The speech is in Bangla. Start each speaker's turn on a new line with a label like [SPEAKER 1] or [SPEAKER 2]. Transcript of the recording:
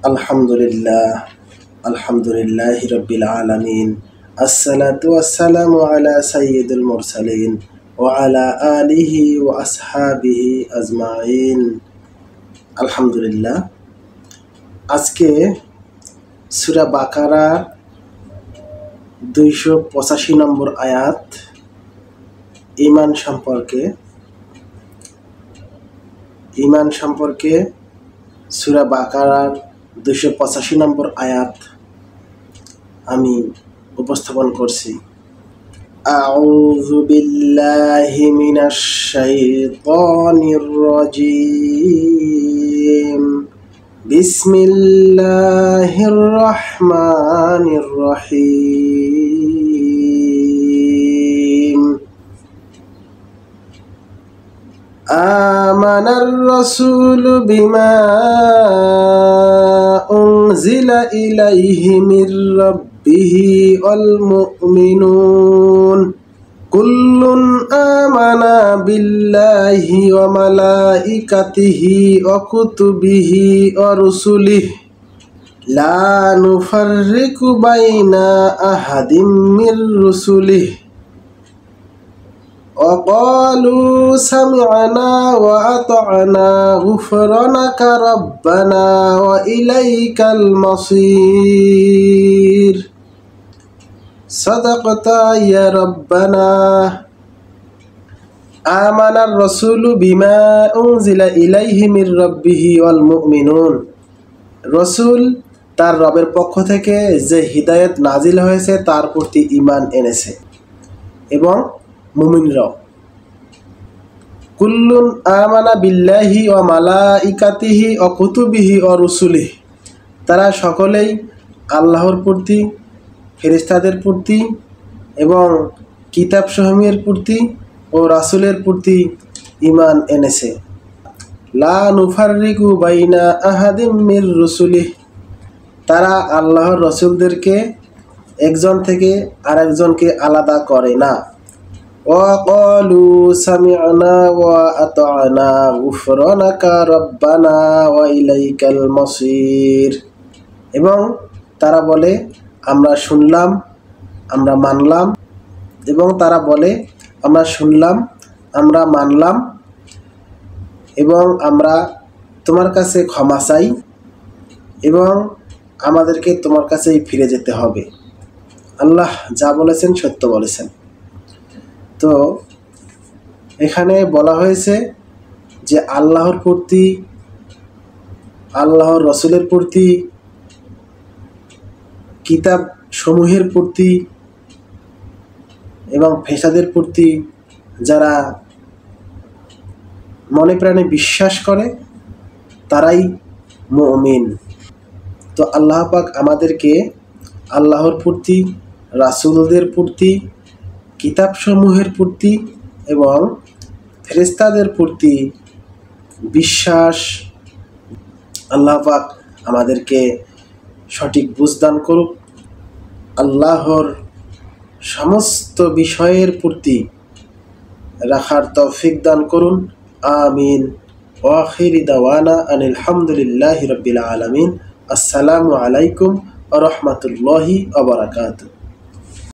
[SPEAKER 1] আলহামদুলিল্লাহ আলহামদুলিল্লাহি রাব্বিল আলামিন আসসালাতু ওয়াসসালামু আলা সাইয়্যিদিল মুরসালিন ওয়া আলা আলিহি ওয়া আসহাবিহি আজমাইন। আলহামদুলিল্লাহ। আজকে সূরা বাকারা 285 নম্বর আয়াত ঈমান সম্পর্কে সূরা বাকারার 285 নম্বর আয়াত আমি উপস্থাপন করছি। আউযু বিল্লাহি মিনাশ শাইতানির রাজীম। বিসমিল্লাহির রহমানির রহিম। আমানার রাসূলু বিমা উনজিলা ইলাইহি মির রাব্বিহি ওয়াল মুমিনুন কুল্লুন আমানা বিল্লাহি ওয়া মালাইকাতিহি ওয়া কুতুবিহি ওয়া রুসুলিহি লা নুফাররিকু বাইনা আহাদিম মির রুসুলিহি وقالوا سمعنا وأطعنا غفرانك ربنا وإليك المصير صدقت يا ربنا آمن الرسول بما أنزل إليه من ربه والمؤمنون। রসুল তার রবের পক্ষ থেকে যে হিদায়াত নাজিল হয়েছে তার প্রতি ঈমান এনেছে এবং মুমিনরাও। কুল্লুন আমানা বিল্লাহি ওয়া মালাইকাতিহি ওয়া কুতুবিহি ওয়া রুসুলিহি, তারা সকলেই আল্লাহর প্রতি, ফেরেশতাদের প্রতি এবং কিতাবসমূহের প্রতি ও রাসূলের প্রতি ঈমান এনেছে। লা নুফাররিকু বাইনা আহাদিম মির রুসুলিহি, তারা আল্লাহর রাসূলদেরকে একজন থেকে আরেকজনকে আলাদা করে না। وقالوا سمعنا وأطعنا غفرانك ربنا وإليك المصير, এবং তারা বলে আমরা শুনলাম, আমরা মানলাম, এবং তারা বলে আমরা শুনলাম, আমরা মানলাম এবং আমরা তোমার কাছে ক্ষমা চাই এবং আমাদেরকে তোমার কাছেই ফিরে যেতে হবে। আল্লাহ যা বলেছেন সত্য বলেছেন। তো এখানে বলা হয়েছে যে আল্লাহর প্রতি, আল্লাহর রসুলের প্রতি, কিতাব সমূহের প্রতি এবং ফেরেশতাদের প্রতি যারা মনে প্রাণে বিশ্বাস করে তারাই মুমিন। তো আল্লাহ পাক আমাদেরকে আল্লাহর প্রতি, রাসূলদের প্রতি, কিতাবসমূহের প্রতি এবং ফেরেশতাদের প্রতি বিশ্বাস, আল্লাহ পাক আমাদেরকে সঠিক বুঝদান করুক। আল্লাহর সমস্ত বিষয়ের প্রতি রাখার তৌফিক দান করুন। আমিন। ওয়া আখিরি দাওয়ানা আনিল হামদুলিল্লাহি রাব্বিল আলামিন। আসসালামু আলাইকুম ওয়া রাহমাতুল্লাহি ওয়া বারাকাতুহু।